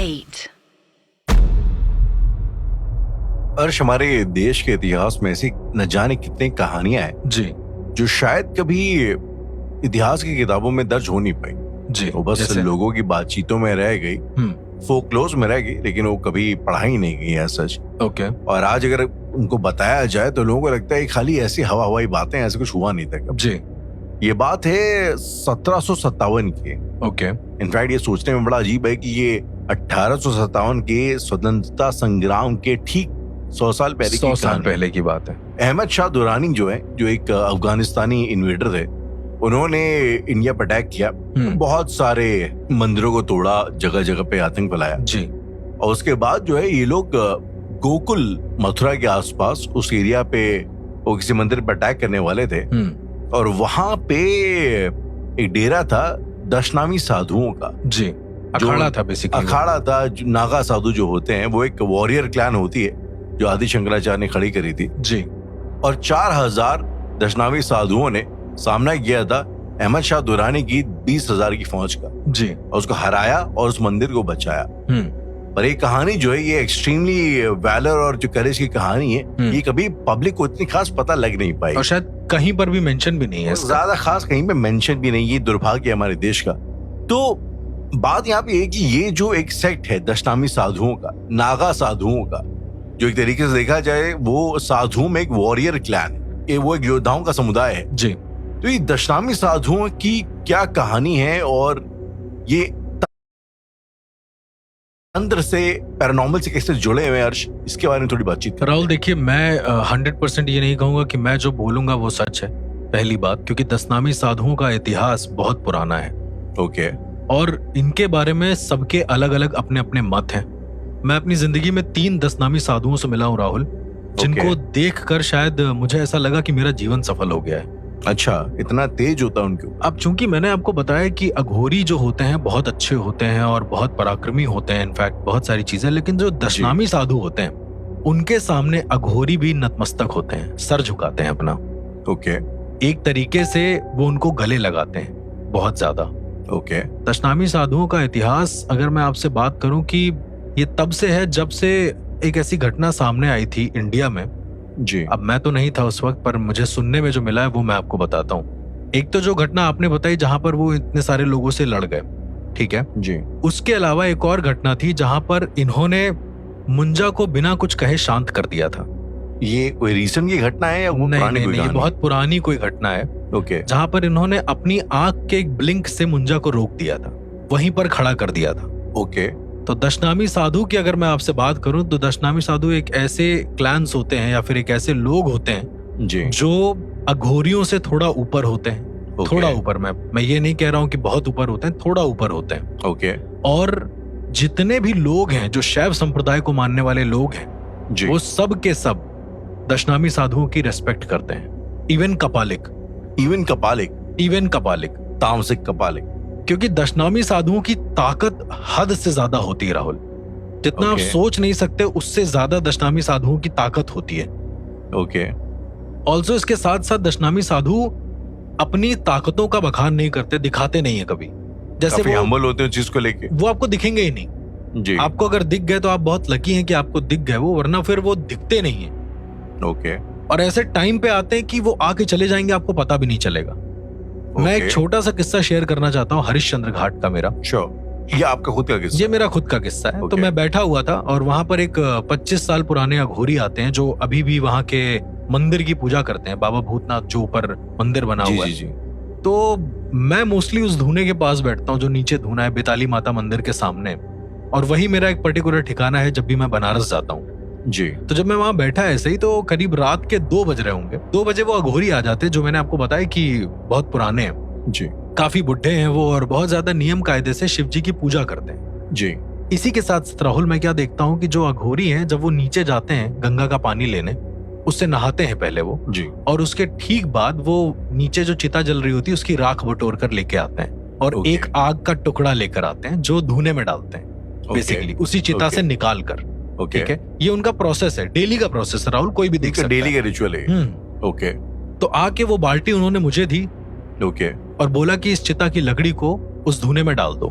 8. अर्श, हमारे देश के इतिहास में ऐसी न जाने कितनी कहानियां हैं जी जो शायद कभी इतिहास की किताबों में दर्ज हो नहीं पाई। जी वो बस जैसे? लोगों की बातचीतों में रह गई, फोकलोज में रह गई, लेकिन वो कभी पढ़ाई नहीं गई है सच। ओके और आज अगर उनको बताया जाए तो लोगों को लगता है खाली ऐसी हवाई बातें, ऐसे कुछ हुआ नहीं था कभी। जी ये बात है 1757 की। ओके इनफैक्ट ये सोचने में बड़ा अजीब है कि ये 1857 के स्वतंत्रता संग्राम के ठीक 100 साल पहले 100 की साल कहानी। पहले की बात है। अहमद शाह दुरानी जो एक अफगानिस्तानी इन्वेडर थे, उन्होंने इंडिया पर अटैक किया, बहुत सारे मंदिरों को तोड़ा, जगह जगह पे आतंक फैलाया। जी और उसके बाद जो है ये लोग गोकुल मथुरा के आसपास उस एरिया पे वो किसी मंदिर पर अटैक करने वाले थे। और वहां पे एक डेरा था दशनामी साधुओं का। जी अखाड़ा था बेसिकली। अखाड़ा था। नागा साधु जो होते हैं वो एक वॉरियर क्लैन होती है जो आदि शंकराचार्य ने खड़ी करी थी। जी और 4000 दशनामी साधुओं ने सामना किया था अहमद शाह दुरानी की 20,000 की फौज का। जी और उसको हराया और उस मंदिर को बचाया। पर ये कहानी जो है ये एक्सट्रीमली वैलर और जो करेज की कहानी है, ये कभी पब्लिक को इतनी खास पता लग नहीं पाई और शायद कहीं पर भी मेंशन भी नहीं है इसका। ज्यादा खास कहीं पे मेंशन भी नहीं। ये दुर्भाग्य है हमारे देश का। तो बात यहाँ पे है कि ये जो एक सेक्ट है दशनामी साधुओं का, नागा साधुओं का, जो एक तरीके से देखा जाए वो साधुओं में एक वॉरियर क्लैन है, वो एक योद्धाओं का समुदाय है। जी तो ये दशनामी साधुओं की क्या कहानी है और ये तंत्र से, पैरानॉर्मल से कैसे जुड़े हुए हैं अर्श, इसके बारे में थोड़ी बातचीत करें। राहुल देखिए, मैं 100% ये नहीं कहूंगा कि मैं जो बोलूंगा वो सच है, पहली बात, क्योंकि दशनामी साधुओं का इतिहास बहुत पुराना है। ओके। और इनके बारे में सबके अलग अलग अपने अपने मत हैं। मैं अपनी जिंदगी में 3 दशनामी साधुओं से मिला हूं राहुल, जिनको देखकर शायद मुझे ऐसा लगा कि मेरा जीवन सफल हो गया है। अच्छा, इतना तेज होता है उनके ऊपर? अब चूंकि मैंने आपको बताया कि अघोरी जो होते हैं बहुत अच्छे होते हैं और बहुत पराक्रमी होते हैं, इनफैक्ट बहुत सारी चीजें, लेकिन जो दशनामी साधु होते हैं उनके सामने अघोरी भी नतमस्तक होते हैं, सर झुकाते हैं अपना। ओके। एक तरीके से वो उनको गले लगाते हैं बहुत ज्यादा। ओके। दशनामी साधुओं का इतिहास अगर मैं आपसे बात करूं कि ये तब से है जब से एक ऐसी घटना सामने आई थी इंडिया में। जी। अब मैं तो नहीं था उस वक्त, पर मुझे सुनने में जो मिला है वो मैं आपको बताता हूँ। एक तो जो घटना आपने बताई जहां पर वो इतने सारे लोगों से लड़ गए, ठीक है जी। उसके अलावा एक और घटना थी जहां पर इन्होंने मुंजा को बिना कुछ कहे शांत कर दिया था। ये कोई रीसेंट की घटना है या वो पुरानी कोई नहीं, कहानी? बहुत पुरानी कोई घटना है। ओके। जहां पर इन्होंने अपनी आंख के एक ब्लिंक से मुंजा को रोक दिया था, वहीं पर खड़ा कर दिया था। ओके। तो दशनामी साधु की अगर मैं आपसे बात करूं तो दशनामी साधु एक ऐसे क्लैंस होते हैं या फिर एक ऐसे लोग होते हैं जी, जो अघोरियों से थोड़ा ऊपर होते हैं। थोड़ा ऊपर, मैं ये नहीं कह रहा हूं कि बहुत ऊपर होते हैं, थोड़ा ऊपर होते हैं। ओके। और जितने भी लोग हैं जो शैव संप्रदाय को मानने वाले लोग हैं जी, वो सब के सब दशनामी साधुओं की रेस्पेक्ट करते हैं। इवन कपालिक, तामसिक कपालिक, क्योंकि दशनामी साधुओं की ताकत हद से ज्यादा होती है राहुल। जितना आप सोच नहीं सकते उससे ज्यादा दशनामी साधुओं की ताकत होती है। ओके। ऑल्सो इसके साथ साथ दशनामी साधु अपनी ताकतों का बखान नहीं करते, दिखाते नहीं है कभी। जैसे काफी हम्बल होते हैं चीज को लेके। वो आपको दिखेंगे ही नहीं जी। आपको अगर दिख गए तो आप बहुत लकी हैं कि आपको दिख गए वो, वरना फिर वो दिखते नहीं है। ओके। और ऐसे टाइम पे आते हैं कि वो आके चले जाएंगे, आपको पता भी नहीं चलेगा। मैं एक छोटा सा किस्सा शेयर करना चाहता हूँ हरिश्चंद्र घाट का मेरा। ये आपका खुद का किस्सा? ये मेरा खुद का किस्सा है। तो मैं बैठा हुआ था और वहां पर एक 25 साल पुराने अघोरी आते हैं जो अभी भी वहां के मंदिर की पूजा करते हैं, बाबा भूतनाथ जो ऊपर मंदिर बना हुआ है। तो मैं मोस्टली उस धूने के पास बैठता हूँ जो नीचे धूना है, बेताली माता मंदिर के सामने, और वही मेरा एक पर्टिकुलर ठिकाना है जब भी मैं बनारस जाता हूँ जी। तो जब मैं वहां बैठा ऐसे ही तो करीब रात के 2 बज रहे होंगे। 2 बजे वो अघोरी आ जाते जो मैंने आपको बताया कि बहुत पुराने हैं जी, काफी बुढ़े हैं वो, और बहुत ज्यादा नियम कायदे से शिव जी की पूजा करते हैं जी। इसी के साथ साथ राहुल मैं क्या देखता हूँ कि जो अघोरी हैं जब वो नीचे जाते हैं गंगा का पानी लेने, उससे नहाते हैं पहले वो जी, और उसके ठीक बाद वो नीचे जो चिता जल रही होती है उसकी राख बटोर कर लेके आते हैं और एक आग का टुकड़ा लेकर आते हैं जो धूने में डालते हैं बेसिकली उसी चिता से निकाल कर। ठीक है, ये उनका प्रोसेस है, डेली का प्रोसेस है राहुल, कोई भी देख सकता है, डेली का रिचुअल है। ओके। तो आके वो बाल्टी उन्होंने मुझे दी ओके। और बोला कि इस चिता की लकड़ी को उस धूने में डाल दो।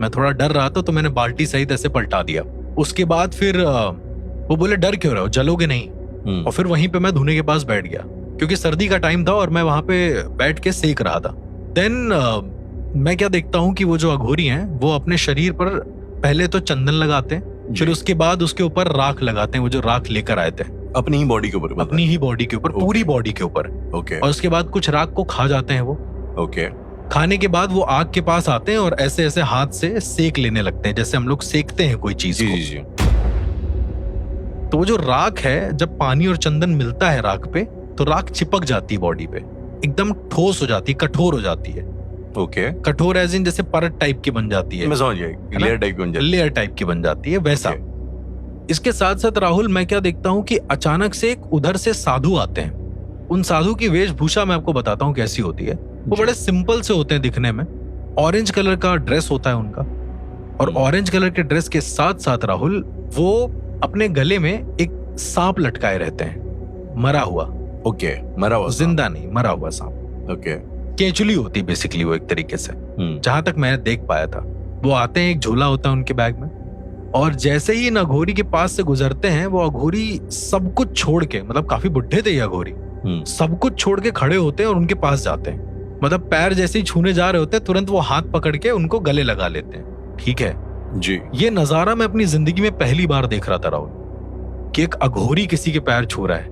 मैं थोड़ा डर रहा था, तो मैंने बाल्टी सहित ऐसे पलटा दिया। उसके बाद फिर वो बोले डर क्यों रहे हो, जलोगे नहीं। और फिर वहीं पे मैं धुने के पास बैठ गया, क्योंकि सर्दी का टाइम था और मैं वहां पे बैठ के सेक रहा था। देन मैं क्या देखता हूँ कि वो जो अघोरी हैं वो अपने शरीर पर पहले तो चंदन लगाते हैं, फिर उसके बाद उसके ऊपर राख लगाते हैं, वो जो राख लेकर आए थे अपनी ही बॉडी के ऊपर, अपनी ही बॉडी के ऊपर, पूरी बॉडी के ऊपर। ओके। और उसके बाद कुछ राख को खा जाते हैं वो। ओके। खाने के बाद वो आग के पास आते हैं और ऐसे ऐसे हाथ से सेक लेने लगते हैं, जैसे हम लोग सेकते हैं कोई चीज को। जी। तो वो जो राख है, जब पानी और चंदन मिलता है राख पे, तो राख चिपक जाती है बॉडी पे, एकदम ठोस हो जाती है, कठोर हो जाती है। ओके। कठोर एज इन जैसे परत टाइप की बन जाती है, मैं समझ गया, लेयर टाइप की बन जाती है। लेयर टाइप की बन जाती है, वैसा। इसके साथ साथ राहुल, मैं क्या देखता हूँ कि अचानक से एक उधर से साधु आते हैं। उन साधु की वेशभूषा मैं आपको बताता हूँ कैसी होती है। वो बड़े सिंपल से होते हैं दिखने में। ऑरेंज कलर का ड्रेस होता है उनका, और ऑरेंज कलर के ड्रेस के साथ साथ राहुल, वो अपने गले में एक सांप लटकाए रहते हैं, मरा हुआ। ओके। मरा हुआ, जिंदा नहीं, मरा हुआ सांप। ओके। केचुली होती बेसिकली वो एक तरीके से, जहां तक मैं देख पाया था। वो आते हैं, एक झोला होता है उनके बैग में, और जैसे ही इन अघोरी के पास से गुजरते हैं, वो अघोरी सब कुछ छोड़ के, मतलब काफी बुढ़े थे ये अघोरी, सब कुछ छोड़ के खड़े होते हैं और उनके पास जाते हैं। मतलब पैर जैसे ही छूने जा रहे होते हैं, तुरंत वो हाथ पकड़ के उनको गले लगा लेते हैं। ठीक है जी। ये नजारा मैं अपनी जिंदगी में पहली बार देख रहा था राहुल, कि एक अघोरी किसी के पैर छू रहा है।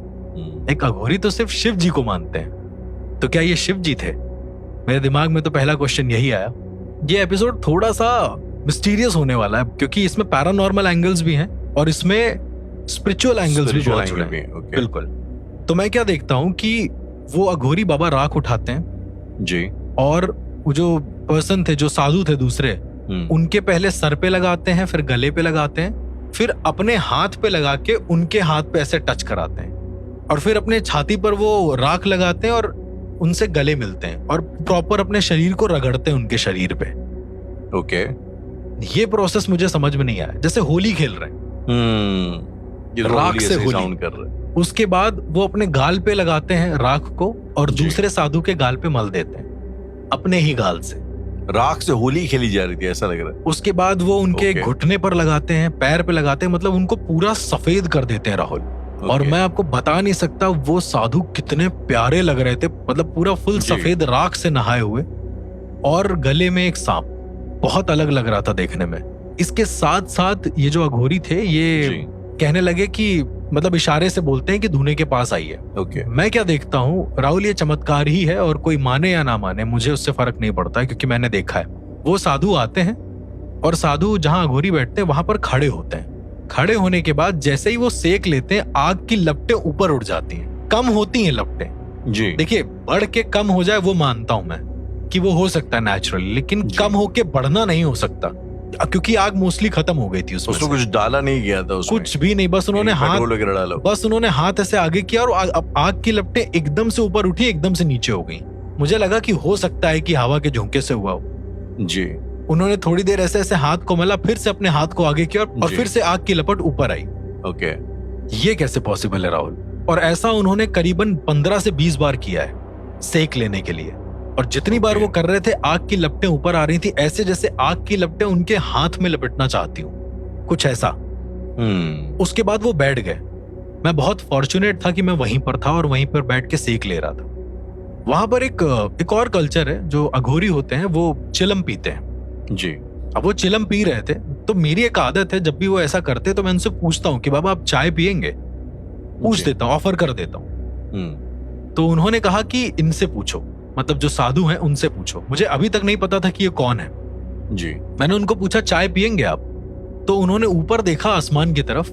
एक अघोरी तो सिर्फ शिव जी को मानते हैं, तो क्या ये शिव जी थे? मेरे दिमाग में तो पहला क्वेश्चन यही आया। ये एपिसोड थोड़ा सा मिस्टीरियस होने वाला है, क्योंकि इसमें पैरानॉर्मल एंगल्स भी हैं और इसमें स्पिरिचुअल एंगल्स भी बहुत जुड़े हैं। बिल्कुल। तो मैं क्या देखता हूँ कि वो अघोरी बाबा राख उठाते हैं जी, और वो जो पर्सन थे, जो साधु थे दूसरे, उनके पहले सर पे लगाते हैं, फिर गले पे लगाते हैं, फिर अपने हाथ पे लगा के उनके हाथ पे ऐसे टच कराते हैं, और फिर अपने छाती पर वो राख लगाते हैं और उनसे गले मिलते हैं, और प्रॉपर अपने शरीर को रगड़ते हैं उनके शरीर पे। ओके। ये प्रोसेस मुझे समझ में नहीं आया, जैसे होली खेल रहे हैं, राख से होली कर रहे हैं। उसके बाद वो अपने गाल पे लगाते हैं राख को, और दूसरे साधु के गाल पे मल देते हैं अपने ही गाल से। राख से होली खेली जा रही थी, ऐसा लग रहा है। उसके बाद वो उनके घुटने पर लगाते हैं, पैर पे लगाते हैं, मतलब उनको पूरा सफेद कर देते हैं राहुल। और मैं आपको बता नहीं सकता वो साधु कितने प्यारे लग रहे थे, मतलब पूरा फुल सफेद राख से नहाए हुए, और गले में एक सांप, बहुत अलग लग रहा था देखने में। इसके साथ साथ ये जो अघोरी थे, ये कहने लगे कि, मतलब इशारे से बोलते हैं कि धुने के पास आइए। ओके। मैं क्या देखता हूँ राहुल, ये चमत्कार ही है, और कोई माने या ना माने मुझे उससे फर्क नहीं पड़ता है, क्योंकि मैंने देखा है। वो साधु आते हैं और साधु जहां अघोरी बैठते हैं वहां पर खड़े होते हैं। खड़े होने के बाद जैसे ही वो सेक लेते हैं, आग की लपटें ऊपर उड़ जाती हैं, कम होती हैं लपटें। जी। देखिए, बढ़ के कम हो जाए वो मानता हूं मैं कि वो हो सकता है नेचुरली, लेकिन कम होके बढ़ना नहीं हो सकता, क्योंकि आग मोस्टली खत्म हो गई थी उसमें। उसको कुछ डाला नहीं गया था उसमें, कुछ भी नहीं, बस उन्होंने हाथ ऐसे आगे किया और आग की लपटें एकदम से ऊपर उठी, एकदम से नीचे हो गई। मुझे लगा कि हो सकता है कि हवा के झोंके से हुआ हो। जी। उन्होंने थोड़ी देर ऐसे ऐसे हाथ को मला, फिर से अपने हाथ को आगे किया, और फिर से आग की लपट ऊपर आई। ओके। ये कैसे पॉसिबल है राहुल? और ऐसा उन्होंने करीबन 15 से 20 बार किया है सेक लेने के लिए, और जितनी बार वो कर रहे थे, आग की लपटें ऊपर आ रही थी, ऐसे जैसे आग की लपटें उनके हाथ में लपेटना चाहती हूँ, कुछ ऐसा। उसके बाद वो बैठ गए। मैं बहुत फॉर्चुनेट था कि मैं वहीं पर था और वहीं पर बैठ के सेक ले रहा था। वहां पर एक और कल्चर है, जो अघोरी होते हैं वो चिलम पीते हैं। जी। अब वो चिलम पी रहे थे, तो मेरी एक आदत है, जब भी वो ऐसा करते तो मैं उनसे पूछता हूँ कि बाबा आप चाय पियेंगे? पूछ देता हूँ, ऑफर कर देता हूँ। तो उन्होंने कहा कि इनसे पूछो, मतलब जो साधु हैं उनसे पूछो। मुझे अभी तक नहीं पता था कि ये कौन है। जी। मैंने उनको पूछा चाय पियेंगे आप? तो उन्होंने ऊपर देखा आसमान की तरफ,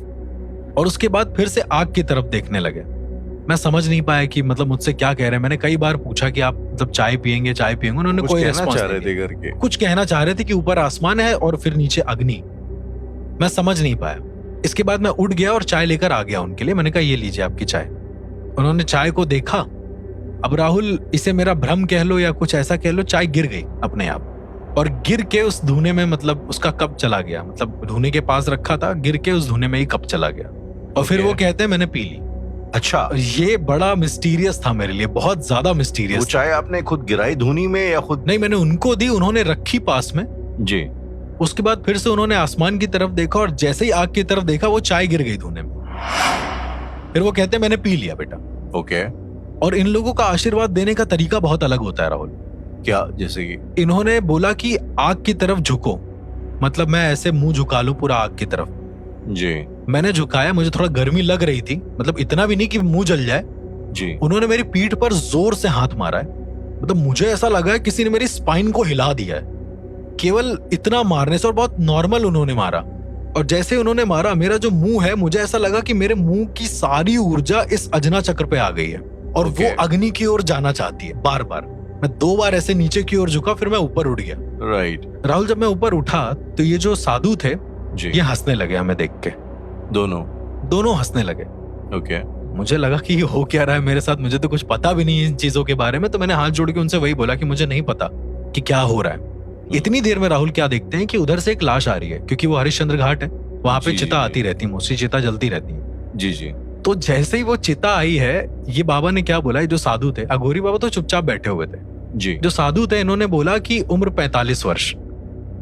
और उसके बाद फिर से आग की तरफ देखने लगे। मैं समझ नहीं पाया कि मतलब मुझसे क्या कह रहे हैं। मैंने कई बार पूछा कि आप मतलब चाय पियेंगे, चाय पियेंगे, उन्होंने कोई रिस्पॉन्स नहीं दिया। कुछ कहना चाह रहे थे कि ऊपर आसमान है और फिर नीचे अग्नि। मैं समझ नहीं पाया। इसके बाद मैं उठ गया और चाय लेकर आ गया उनके लिए। मैंने कहा ये लीजिए आपकी चाय। उन्होंने चाय को देखा। अब राहुल, इसे मेरा भ्रम कह लो या कुछ ऐसा कह लो, चाय गिर गई अपने आप, और गिर के उस धुने में, मतलब उसका कप चला गया, मतलब धुने के पास रखा था, गिर के उस धुने में ही कप चला गया। और फिर वो कहते हैं मैंने पी ली। अच्छा, ये बड़ा मिस्टीरियस था मेरे लिए, बहुत ज्यादा मिस्टीरियस। वो चाय आपने खुद गिराई धुनी में या खुद? नहीं, मैंने उनको दी, उन्होंने रखी पास में जी, उसके बाद फिर से उन्होंने आसमान की तरफ देखा और जैसे ही आग की तरफ देखा वो चाय गिर गई धोने में। फिर वो कहते मैंने पी लिया बेटा। ओके। और इन लोगों का आशीर्वाद देने का तरीका बहुत अलग होता है राहुल। क्या? जैसे कि इन्होंने बोला कि आग की तरफ झुको, मतलब मैं ऐसे मुंह झुका लूं पूरा आग की तरफ। जी। मैंने झुकाया, मुझे थोड़ा गर्मी लग रही थी, मतलब इतना भी नहीं कि मुंह जल जाए। जी। उन्होंने मेरी पीठ पर जोर से हाथ मारा है, मतलब मुझे ऐसा लगा है किसी ने मेरी स्पाइन को हिला दिया है, केवल इतना मारने से। और बहुत नॉर्मल उन्होंने मारा। और जैसे उन्होंने मारा, मेरा जो मुंह है, मुझे ऐसा लगा कि मेरे मुंह की सारी ऊर्जा इस अजना चक्र पे आ गई है और वो अग्नि की ओर जाना चाहती है बार बार। मैं 2 बार ऐसे नीचे की ओर झुका, फिर मैं ऊपर उठ गया। राइट। राहुल, जब मैं ऊपर उठा तो ये जो साधु थे जी, ये हंसने लगे हमें देख के। दोनों हंसने लगे। ओके। मुझे लगा कि ये हो क्या रहा है मेरे साथ, मुझे तो कुछ पता भी नहीं है इन चीजों के बारे में। तो मैंने हाथ जोड़ के उनसे वही बोला कि मुझे नहीं पता कि क्या हो रहा है। इतनी देर में राहुल क्या देखते हैं कि उधर से एक लाश आ रही है, क्योंकि वो हरिश्चंद्र घाट है, वहां पे चिता आती रहती है, मोस्टली चिता जलती रहती है। जी जी। तो जैसे ही वो चिता आई है, ये बाबा ने क्या बोला, जो साधु थे, अघोरी बाबा तो चुपचाप बैठे हुए थे जी, जो साधु थे, इन्होंने बोला कि उम्र 45 वर्ष।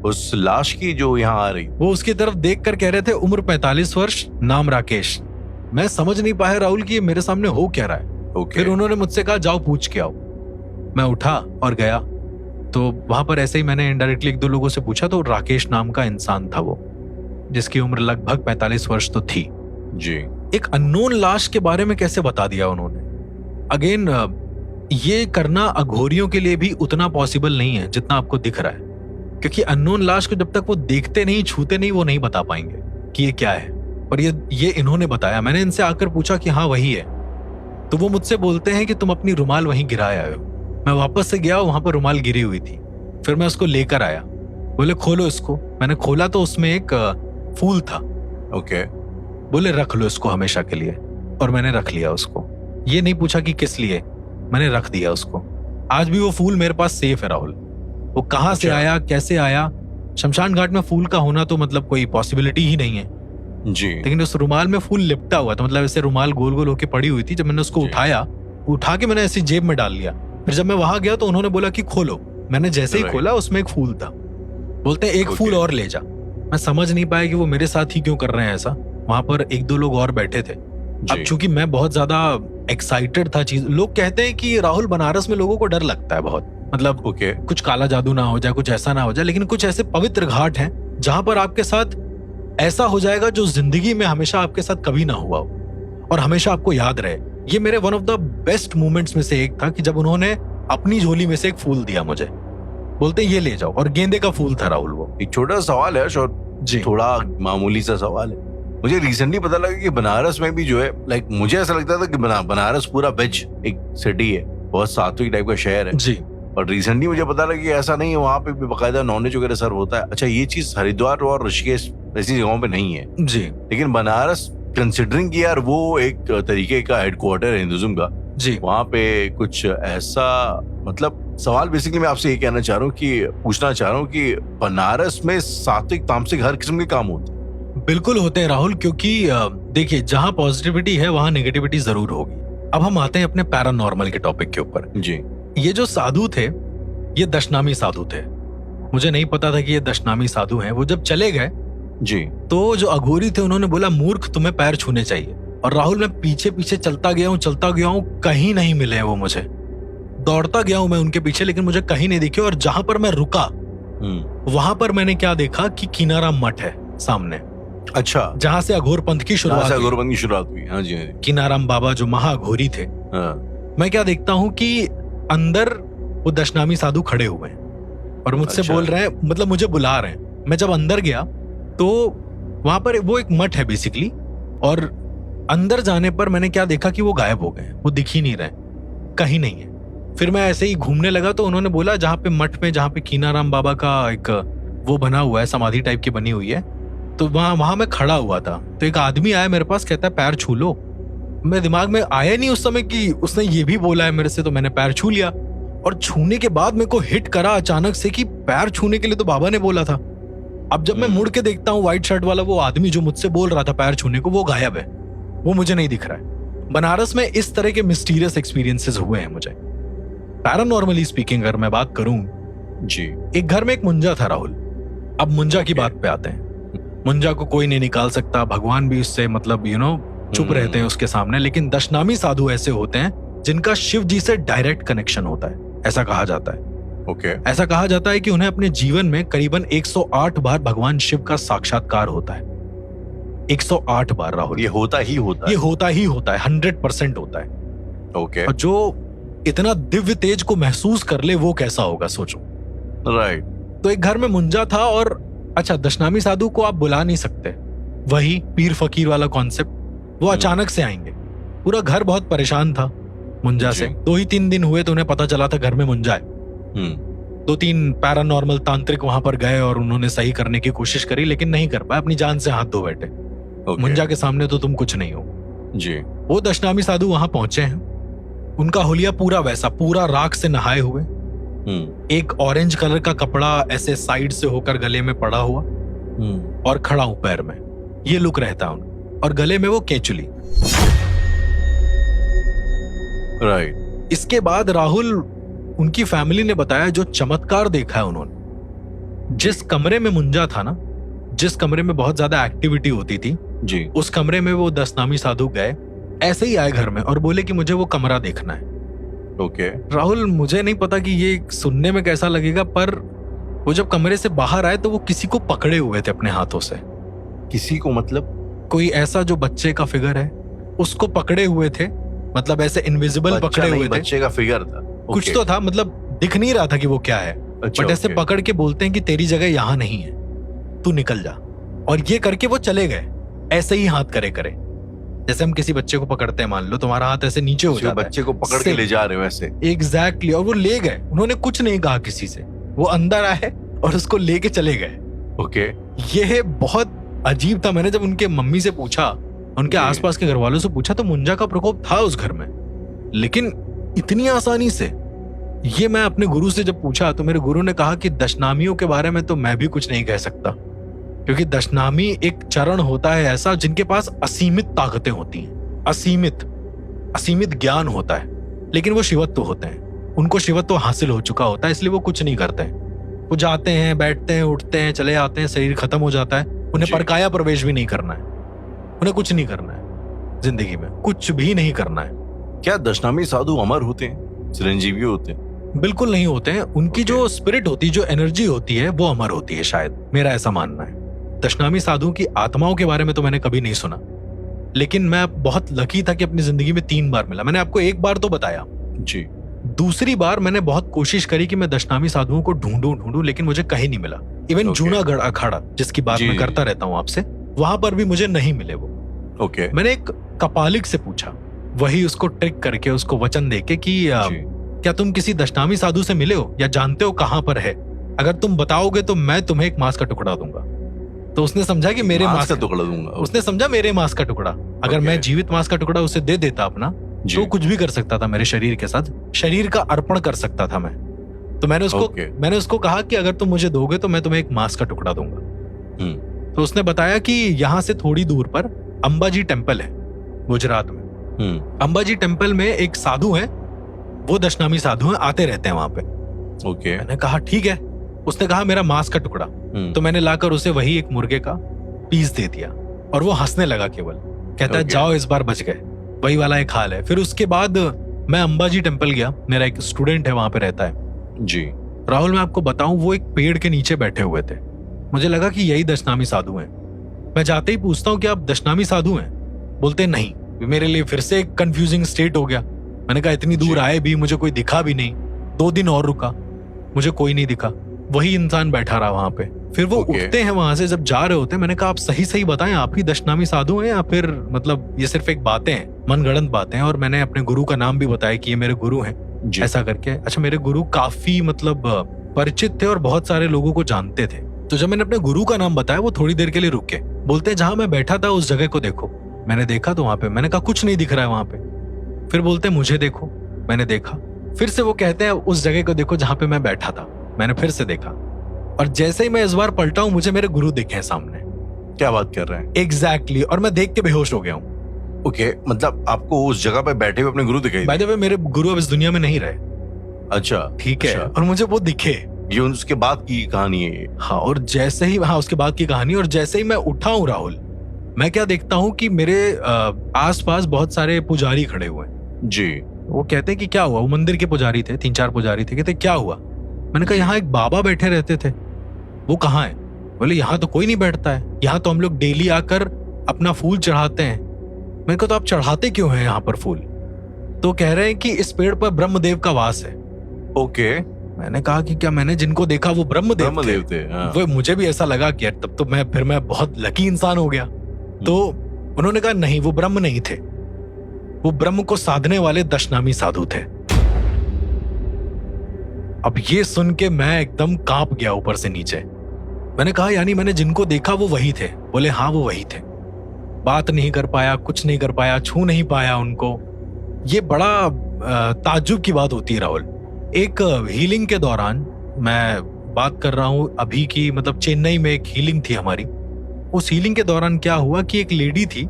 उस लाश की जो यहाँ आ रही, वो उसकी तरफ देख कर कह रहे थे उम्र 45 वर्ष, नाम राकेश। मैं समझ नहीं पाया राहुल कि ये मेरे सामने हो क्या रहा है। ओके। फिर उन्होंने मुझसे कहा जाओ पूछ के आओ। मैं उठा और गया, तो वहां पर ऐसे ही मैंने इनडायरेक्टली 1-2 लोगों से पूछा, तो राकेश नाम का इंसान था वो, जिसकी उम्र लगभग 45 वर्ष तो थी जी। एक अननोन लाश के बारे में कैसे बता दिया उन्होंने। अगेन, ये करना अघोरियों के लिए भी उतना पॉसिबल नहीं है जितना आपको दिख रहा है, क्योंकि अननोन लाश को जब तक वो देखते नहीं, छूते नहीं, वो नहीं बता पाएंगे कि ये क्या है। और ये इन्होंने बताया। मैंने इनसे आकर पूछा कि हाँ वही है, तो वो मुझसे बोलते हैं कि तुम अपनी रुमाल वहीं गिराए आए हो। मैं वापस से गया, वहां पर रुमाल गिरी हुई थी। फिर मैं उसको लेकर आया, बोले खोलो इसको। मैंने खोला तो उसमें एक फूल था। ओके। बोले रख लो इसको हमेशा के लिए, और मैंने रख लिया उसको। ये नहीं पूछा कि किस लिए, मैंने रख दिया उसको। आज भी वो फूल मेरे पास सेफ है राहुल। वो कहाँ से आया, कैसे आया, शमशान घाट में फूल का होना तो मतलब कोई पॉसिबिलिटी ही नहीं है जी। लेकिन उस रुमाल में फूल लिपटा हुआ था, मतलब ऐसे रुमाल गोल गोल होके पड़ी हुई थी। जब मैंने उसको उठा के मैंने ऐसी जेब में डाल लिया। फिर जब मैं वहां गया तो उन्होंने बोला कि खोलो। मैंने जैसे ही खोला, उसमें एक फूल था। बोलते हैं एक फूल और ले जा। मैं समझ नहीं पाया कि वो मेरे साथ ही क्यों कर रहे हैं ऐसा। वहां पर 1-2 लोग और बैठे थे। अब चूंकि मैं बहुत ज्यादा एक्साइटेड था चीज, लोग कहते हैं कि राहुल बनारस में लोगों को डर लगता है बहुत, मतलब कुछ काला जादू ना हो जाए, कुछ ऐसा ना हो जाए। लेकिन कुछ ऐसे पवित्र घाट हैं जहां पर आपके साथ ऐसा हो जाएगा जो जिंदगी में हमेशा आपके साथ कभी ना हुआ हो और हमेशा आपको याद रहे। ये मेरे one of the best moments में से एक था कि जब उन्होंने अपनी झोली में से एक फूल दिया मुझे, बोलते ये ले जाओ, और गेंदे का फूल था राहुल। वो एक छोटा सवाल है जी, थोड़ा मामूली सा सवाल है। मुझे रिसेंटली पता लगा कि बनारस में भी जो है, लाइक मुझे ऐसा लगता था कि बनारस पूरा वेज एक सिटी है, बहुत सात्विक टाइप का शहर है जी। और रिसेंटली मुझे पता लगा कि ऐसा नहीं है, वहाँ पे भी बकायदा नॉनवेज वगैरह सर्व होता है। अच्छा, ये चीज हरिद्वार और ऋषिकेश ऐसी जगहों पे नहीं है जी। लेकिन बनारस, कंसिडरिंग कि यार वो एक तरीके का हेडक्वार्टर है हिंदुइज्म का जी, वहाँ पे कुछ ऐसा, मतलब सवाल बेसिकली मैं आपसे ये कहना चाह रहा हूँ कि पूछना चाह रहा हूँ कि बनारस में सात्विक तामसिक हर किस्म के काम होते हैं। बिल्कुल होते हैं राहुल, क्योंकि देखिए जहाँ पॉजिटिविटी है वहाँ नेगेटिविटी जरूर होगी। अब हम आते हैं अपने पैरानॉर्मल के टॉपिक के ऊपर जी। ये जो साधु थे, ये दशनामी साधु थे। मुझे नहीं पता था कि ये दशनामी साधु हैं। वो जब चले गए जी, तो जो अघोरी थे उन्होंने बोला मूर्ख, तुम्हें पैर छूने चाहिए। और राहुल, मैं पीछे पीछे चलता गया हूँ, कहीं नहीं मिले हैं वो मुझे। दौड़ता गया हूँ मैं उनके पीछे, लेकिन मुझे कहीं नहीं दिखे। और जहां पर मैं रुका वहां पर मैंने क्या देखा कि कीनाराम मठ है सामने। अच्छा, जहां से अघोर पंथ की शुरुआत हुई। हाँ जी। कीनाराम बाबा जो महाअघोरी थे। मैं क्या देखता हूँ कि अंदर वो दशनामी साधु खड़े हुए हैं और मुझसे बोल रहे हैं, मतलब मुझे बुला रहे हैं। मैं जब अंदर गया तो वहां पर वो एक मठ है बेसिकली, और अंदर जाने पर मैंने क्या देखा कि वो गायब हो गए, वो दिख ही नहीं रहे, कहीं नहीं है। फिर मैं ऐसे ही घूमने लगा तो उन्होंने बोला जहाँ पे मठ में, जहाँ पे कीनाराम बाबा का एक वो बना हुआ है, समाधि टाइप की बनी हुई है, तो वहां मैं खड़ा हुआ था। तो एक आदमी आया मेरे पास, कहता है पैर छू लो। मेरे दिमाग में आया नहीं उस समय कि उसने ये भी बोला है मेरे से, तो मैंने पैर छू लिया। और छूने के बाद मेरे को हिट करा अचानक से कि पैर छूने के लिए तो बाबा ने बोला था। अब जब मैं मुड़ के देखता हूँ, व्हाइट शर्ट वाला वो आदमी जो मुझसे बोल रहा था पैर छूने को, वो गायब है, वो मुझे नहीं दिख रहा है। बनारस में इस तरह के मिस्टीरियस एक्सपीरियंसेस हुए हैं मुझे। पैरानॉर्मली स्पीकिंग अगर मैं बात करूं जी, एक घर में एक मुंजा था राहुल, अब मुंजा की बात पे आते हैं। मुंजा को कोई नहीं निकाल सकता, भगवान भी उससे मतलब चुप रहते हैं उसके सामने। लेकिन दशनामी साधु ऐसे होते हैं जिनका शिव जी से डायरेक्ट कनेक्शन होता है, ऐसा कहा जाता है। ओके। ऐसा कहा जाता है कि उन्हें अपने जीवन में करीबन 108 बार भगवान शिव का साक्षात्कार होता है। 108 बार राहुल। ये होता ही होता है। ये होता ही होता है, 100% होता है। ओके। और जो इतना दिव्य तेज को महसूस कर ले वो कैसा होगा सोचो। राइट। तो एक घर में मुंजा था और अच्छा, दशनामी साधु को आप बुला नहीं सकते, वही पीर फकीर वाला कॉन्सेप्ट, वो अचानक से आएंगे। पूरा घर बहुत परेशान था मुंजा से। 2 ही 3 दिन हुए तो उन्हें पता चला था घर में मुंजा है। 2-3 पैरानॉर्मल तांत्रिक वहां पर गए और उन्होंने सही करने की कोशिश करी, लेकिन नहीं कर पाए, अपनी जान से हाथ धो बैठे। मुंजा के सामने तो तुम कुछ नहीं हो जी। वो दशनामी साधु वहां पहुंचे हैं। उनका हुलिया पूरा वैसा, पूरा राख से नहाए हुए, एक ऑरेंज कलर का कपड़ा ऐसे साइड से होकर गले में पड़ा हुआ, और खड़ा हूं पैर में, ये लुक रहता है उनका, और गले में वो केचुली। राइट। इसके बाद राहुल, उनकी फैमिली ने बताया जो चमत्कार देखा है उन्होंने। जिस कमरे में मुंजा था ना, जिस कमरे में बहुत ज्यादा एक्टिविटी होती थी जी, उस कमरे में वो दशनामी साधु गए, ऐसे ही आए घर में और बोले कि मुझे वो कमरा देखना है। ओके। राहुल, मुझे नहीं पता कि ये सुनने में कैसा लगेगा, पर वो जब कमरे से बाहर आए तो वो किसी को पकड़े हुए थे अपने हाथों से। किसी को मतलब? कोई ऐसा जो बच्चे का फिगर है उसको पकड़े हुए थे, मतलब ऐसे इनविजिबल पकड़े हुए थे। बच्चे का फिगर था। कुछ तो था, मतलब दिख नहीं रहा था कि वो क्या है, बट ऐसे पकड़ के बोलते हैं कि तेरी जगह यहाँ नहीं है, तू निकल जा। और ये करके वो चले गए, ऐसे ही हाथ करे करे, जैसे हम किसी बच्चे को पकड़ते हैं, मान लो तुम्हारा हाथ ऐसे नीचे हो जाता है, बच्चे को पकड़ के ले जा रहे हो ऐसे। एग्जैक्टली। और वो ले गए, उन्होंने कुछ नहीं कहा किसी से, वो अंदर आए और उसको लेके चले गए। ओके। ये बहुत अजीब था। मैंने जब उनके मम्मी से पूछा, उनके आसपास के घर वालों से पूछा, तो मुंजा का प्रकोप था उस घर में, लेकिन इतनी आसानी से। ये मैं अपने गुरु से जब पूछा तो मेरे गुरु ने कहा कि दशनामियों के बारे में तो मैं भी कुछ नहीं कह सकता, क्योंकि दशनामी एक चरण होता है ऐसा जिनके पास असीमित ताकतें होती हैं, असीमित ज्ञान होता है, लेकिन वो शिवत्व होते हैं, उनको शिवत्व हासिल हो चुका होता है, इसलिए वो कुछ नहीं करते हैं। वो जाते हैं, बैठते हैं, उठते हैं, चले आते हैं, शरीर खत्म हो जाता है, उन्हें परकाया प्रवेश भी नहीं करना है, उन्हें कुछ नहीं करना है जिंदगी में, कुछ भी नहीं करना है। क्या दशनामी साधु अमर होते हैं, चिरंजीवी होते हैं? बिल्कुल नहीं होते हैं। उनकी जो स्पिरिट होती है, जो एनर्जी होती है, वो अमर होती है, शायद, मेरा ऐसा मानना है। दशनामी साधु की आत्माओं के बारे में तो मैंने कभी नहीं सुना, लेकिन मैं बहुत लकी था कि अपनी जिंदगी में 3 बार मिला। मैंने आपको एक बार तो बताया जी, दूसरी बार मैंने बहुत कोशिश करी कि मैं दशनामी साधुओं को ढूंढूं, लेकिन मुझे कहीं नहीं मिला। इवन जूनागढ़ अखाड़ा, जिसकी बात मैं करता रहता हूँ आपसे, वहां पर भी मुझे नहीं मिले वो। ओके। मैंने एक कपालिक से पूछा, वही उसको ट्रिक करके, उसको वचन देके कि क्या तुम किसी दशनामी साधु से मिले हो या जानते हो कहां पर है? अगर तुम बताओगे तो मैं तुम्हें एक मांस का टुकड़ा दूंगा। तो उसने समझा कि मेरे मांस का टुकड़ा दूंगा। उसने समझा मेरे मांस का टुकड़ा। अगर मैं जीवित मांस का टुकड़ा उसे दे देता अपना, तो कुछ भी कर सकता था मेरे शरीर के साथ, शरीर का अर्पण कर सकता था मैं। तो मैंने उसको कहा कि अगर तुम मुझे दोगे तो मैं तुम्हें एक मांस का टुकड़ा दूंगा। तो उसने बताया कि यहाँ से थोड़ी दूर पर अंबाजी टेम्पल है, गुजरात में। अंबाजी टेम्पल में एक साधु है, वो दशनामी साधु हैं, आते रहते हैं वहां पे। ओके। मैंने कहा ठीक है। उसने कहा मेरा मांस का टुकड़ा। तो मैंने लाकर उसे वही एक मुर्गे का पीस दे दिया, और वो हंसने लगा केवल, कहता है जाओ इस बार बच गए। वही वाला एक हाल है। फिर उसके बाद मैं अंबाजी टेम्पल गया, मेरा एक स्टूडेंट है वहां पे रहता है जी। राहुल, मैं आपको बताऊं, वो एक पेड़ के नीचे बैठे हुए थे। मुझे लगा कि यही दशनामी साधु हैं। मैं जाते ही पूछता हूँ कि आप दशनामी साधु हैं? बोलते नहीं। मेरे लिए फिर से एक कंफ्यूजिंग स्टेट हो गया। मैंने कहा इतनी दूर आए भी, मुझे कोई दिखा भी नहीं। 2 दिन और रुका, मुझे कोई नहीं दिखा, वही इंसान बैठा रहा वहां पे। फिर वो उठते हैं वहां से, जब जा रहे होते हैं। मैंने कहा आप सही बताएं, आप ही दशनामी साधु हैं या फिर मतलब ये सिर्फ एक बातें हैं, मनगढ़ंत बातें हैं? और मैंने अपने गुरु का नाम भी बताया कि ये मेरे गुरु हैं, ऐसा करके। अच्छा, मेरे गुरु काफी मतलब परिचित थे और बहुत सारे लोगों को जानते थे। तो जब मैंने अपने गुरु का नाम बताया, वो थोड़ी देर के लिए रुके, बोलते हैं जहां मैं बैठा था उस जगह को देखो। मैंने देखा तो वहां पे, मैंने कहा कुछ नहीं दिख रहा है वहां पे। फिर बोलते हैं मुझे देखो। मैंने देखा। फिर से वो कहते हैं उस जगह को देखो जहां पे मैं बैठा था। मैंने फिर से देखा, और जैसे ही मैं इस बार पलटा हूं, मुझे मेरे गुरु दिखे सामने। क्या बात कर रहे हैं? एग्जैक्टली। और मैं देख के बेहोश हो गया हूँ। ओके, मतलब आपको उस जगह पे बैठे हुए अपने गुरु दिखाई? बाय द वे, मेरे गुरु अब इस दुनिया में नहीं रहे। अच्छा, ठीक है। और मुझे वो दिखे, ये उसके बाद की कहानी है ये। हाँ, और जैसे ही उसके बाद की कहानी, और जैसे ही मैं उठा हूँ राहुल, मैं क्या देखता हूँ कि मेरे आसपास बहुत सारे पुजारी खड़े हुए हैं। जी। वो कहते हैं कि क्या हुआ? वो मंदिर के पुजारी थे, 3-4 पुजारी थे। कहते क्या हुआ? मैंने कहा यहाँ एक बाबा बैठे रहते थे, वो कहाँ है? बोले यहाँ तो कोई नहीं बैठता है, यहाँ तो हम लोग डेली आकर अपना फूल चढ़ाते हैं। मैंने कहा तो आप चढ़ाते क्यों हैं यहाँ पर फूल? तो कह रहे हैं कि इस पेड़ पर ब्रह्मदेव का वास है। ओके। मैंने कहा कि क्या मैंने जिनको देखा वो ब्रह्मदेव थे? हाँ। वो मुझे भी ऐसा लगा कि यार तब तो मैं बहुत लकी इंसान हो गया। तो उन्होंने कहा नहीं, वो ब्रह्म नहीं थे, वो ब्रह्म को साधने वाले दशनामी साधु थे। अब ये सुन के मैं एकदम कांप गया ऊपर से नीचे। मैंने कहा यानी मैंने जिनको देखा वो वही थे? बोले हाँ वो वही थे। बात नहीं कर पाया, कुछ नहीं कर पाया, छू नहीं पाया उनको। ये बड़ा ताज्जुब की बात होती है राहुल। एक हीलिंग के दौरान, मैं बात कर रहा हूं अभी की, मतलब चेन्नई में एक हीलिंग थी हमारी। उस हीलिंग के दौरान क्या हुआ कि एक लेडी थी,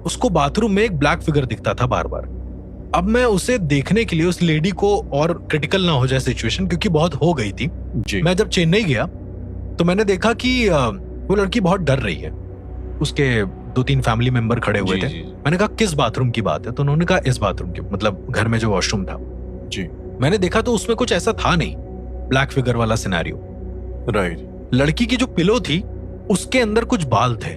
उसको बाथरूम में एक ब्लैक फिगर दिखता था बार बार। अब मैं उसे देखने के लिए उस लेडी को, और क्रिटिकल ना हो जाए सिचुएशन क्योंकि बहुत हो गई थी जी। मैं जब चेन्नई गया तो मैंने देखा कि वो लड़की बहुत डर रही है। उसके 2-3 फैमिली मेंबर खड़े हुए थे। मैंने कहा किस बाथरूम की बात है? तो उन्होंने कहा इस बाथरूम की, मतलब घर में जो वॉशरूम था जी। मैंने देखा तो उसमें कुछ ऐसा था नहीं, ब्लैक फिगर वाला सिनेरियो। राइट। लड़की की जो पिलो थी उसके अंदर कुछ बाल थे,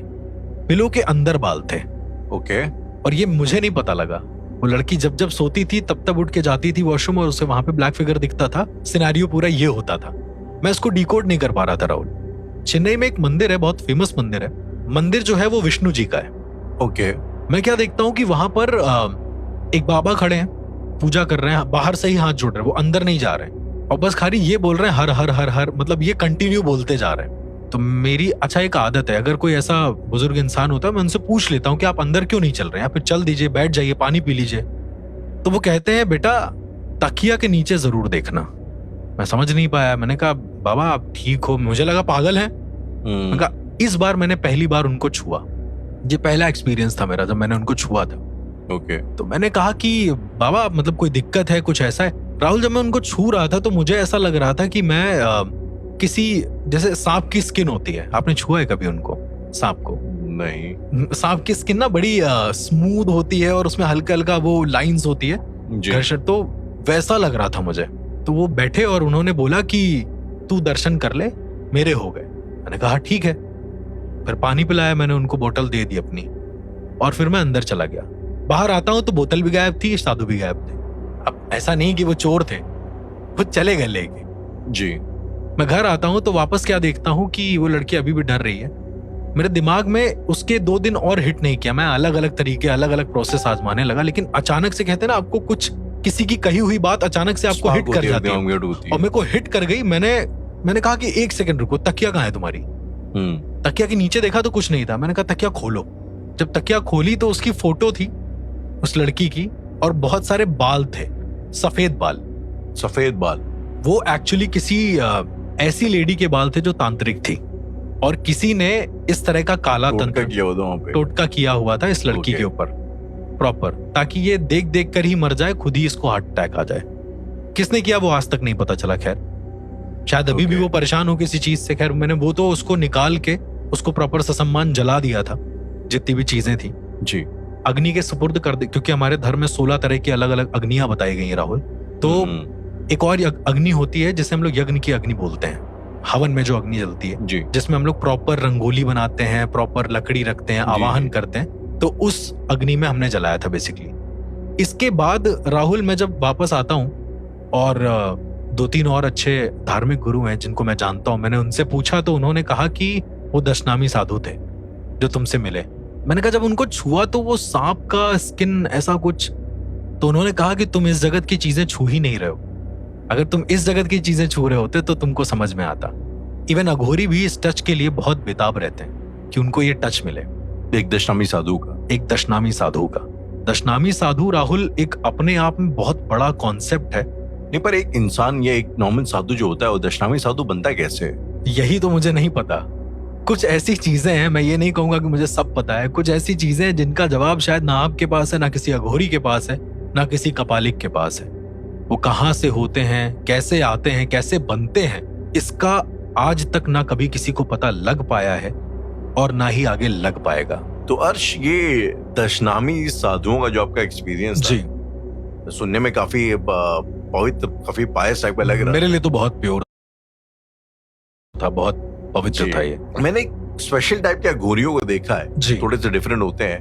पिलो के अंदर बाल थे। ओके। और ये मुझे नहीं पता लगा। वो लड़की जब जब सोती थी तब उठ के जाती थी वॉशरूम और उसे वहां पे ब्लैक फिगर दिखता था। सिनेरियो पूरा ये होता था। मैं इसको डिकोड नहीं कर पा रहा था राहुल। चेन्नई में एक मंदिर है, बहुत फेमस मंदिर है। मंदिर जो है वो विष्णु जी का है। ओके। मैं क्या देखता हूँ कि वहां पर एक बाबा खड़े हैं, पूजा कर रहे हैं, बाहर से ही हाथ जोड़ रहे हैं, वो अंदर नहीं जा रहे हैं, और बस खाली ये बोल रहे हैं हर हर हर हर, मतलब ये कंटिन्यू बोलते जा रहे हैं। तो मेरी एक आदत है, अगर कोई ऐसा बुजुर्ग इंसान होता है मैं उनसे पूछ लेता हूँ कि आप अंदर क्यों नहीं चल रहे हैं, फिर चल दीजिए, बैठ जाइए, पानी पी लीजिए। तो वो कहते हैं बेटा तकिया के नीचे जरूर देखना। मैं समझ नहीं पाया। मैंने कहा बाबा आप ठीक हो? मुझे लगा पागल है। मैंने कहा इस बार मैंने पहली बार उनको छुआ, ये पहला एक्सपीरियंस था मेरा जब मैंने उनको छुआ था। ओके। तो मैंने कहा कि बाबा मतलब कोई दिक्कत है, कुछ ऐसा है? राहुल जब मैं उनको छू रहा था तो मुझे ऐसा लग रहा था कि मैं किसी, जैसे सांप की स्किन होती है, आपने छुआ है कभी उनको, सांप को? नहीं। सांप की स्किन ना बड़ी स्मूथ होती है और उसमें हल्का हल्का वो लाइंस होती है घर्षण, तो वैसा लग रहा था मुझे। तो वो बैठे और उन्होंने बोला कि तू दर्शन कर ले, मेरे हो गए। मैंने कहा ठीक है। फिर पानी पिलाया मैंने उनको, बोतल दे दी अपनी, और फिर मैं अंदर चला गया। बाहर आता हूं तो बोतल भी गायब थी, साधु भी गायब थे। अब ऐसा नहीं कि वो चोर थे, वो चले गए लेके जी। मैं घर आता हूं तो वापस क्या देखता हूं कि वो लड़की अभी भी डर रही है। मेरे दिमाग में उसके 2 दिन और हिट नहीं किया। मैं अलग अलग तरीके, अलग अलग प्रोसेस आजमाने लगा, लेकिन अचानक से कहते हैं ना आपको कुछ, किसी की कही हुई बात अचानक से आपको हिट कर जाती है, और मेरे को हिट कर गई। मैंने कहा कि 1 सेकंड रुको, तकिया कहाँ है तुम्हारी? तकिया के नीचे देखा तो कुछ नहीं था। मैंने कहा तकिया खोलो। जब तकिया खोली तो उसकी फोटो थी उस लड़की की, और बहुत सारे बाल थे, सफेद बाल। सफेद बाल? वो एक्चुअली किसी ऐसी लेडी के बाल थे जो तांत्रिक थी, और किसी ने इस तरह का काला तंत्र टोटका किया हुआ था इस लड़की के ऊपर प्रॉपर, ताकि ये देख देख कर ही मर जाए, खुद ही इसको हार्ट अटैक आ जाए। किसने किया वो आज तक नहीं पता चला। खैर शायद अभी भी वो परेशान हो किसी चीज से। खैर मैंने वो तो उसको निकाल के उसको प्रॉपर ससम्मान जला दिया था, जितनी भी चीजें थी जी, अग्नि के सुपुर्द कर दे, क्योंकि हमारे धर्म में 16 तरह की अलग अलग अग्नियां बताई गई हैं राहुल। तो एक और अग्नि होती है जिसे हम लोग यज्ञ की अग्नि बोलते हैं, हवन में जो अग्नि जलती है जी, जिसमें हम लोग प्रॉपर रंगोली बनाते हैं, प्रॉपर लकड़ी रखते हैं, आवाहन करते हैं। तो उस अग्नि में हमने जलाया था बेसिकली। इसके बाद राहुल मैं जब वापस आता हूँ, और 2-3 और अच्छे धार्मिक गुरु हैं जिनको मैं जानता हूँ, मैंने उनसे पूछा तो उन्होंने कहा कि वो दशनामी साधु थे जो तुमसे मिले। मैंने कहा जब उनको छुआ तो वो सांप का स्किन ऐसा कुछ, तो उन्होंने कहा कि तुम इस जगत की चीजें छू ही नहीं रहे हो। अगर तुम इस जगत की चीजें छू रहे होते तो तुमको समझ में आता। इवन अघोरी भी इस टच के लिए बहुत बेताब रहते हैं कि उनको ये टच मिले। एक दशनामी साधु का, एक दशनामी साधु का। दशनामी साधु राहुल एक अपने आप में बहुत बड़ा कॉन्सेप्ट है। नहीं, पर एक इंसान या एक नॉर्मल साधु जो होता है वो दशनामी साधु बनता कैसे? यही तो मुझे नहीं पता। कुछ ऐसी चीजें हैं, मैं ये नहीं कहूंगा कि मुझे सब पता है, कुछ ऐसी चीजें हैं जिनका जवाब शायद ना आपके पास है, ना किसी अघोरी के पास है, ना किसी कपालिक के पास है। वो कहाँ से होते हैं, कैसे आते हैं, कैसे बनते हैं, इसका आज तक ना कभी किसी को पता लग पाया है और ना ही आगे लग पाएगा। तो अर्श, ये दशनामी साधुओं का जो आपका एक्सपीरियंस जी, सुनने में काफी पवित्र, काफी पायस टाइप का लग रहा मेरे लिए तो बहुत प्योर था, बहुत पवित्र था ये। मैंने एक स्पेशल टाइप के अघोरियों को देखा है, जी। थोड़े से डिफरेंट होते हैं।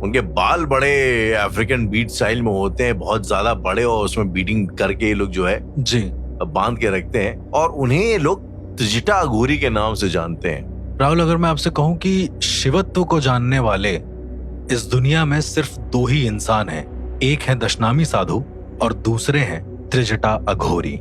उनके बाल बड़े अफ्रीकन बीट स्टाइल में होते हैं, बहुत ज्यादा बड़े, और उसमें बीटिंग करके ये लोग जो है जी बांध के रखते हैं, और उन्हें ये लोग त्रिजटा अघोरी के नाम से जानते हैं। राहुल, अगर मैं आपसे कहूं कि शिवत्व को जानने वाले इस दुनिया में सिर्फ दो ही इंसान हैं, एक है दशनामी साधु और दूसरे हैं त्रिजटा अघोरी।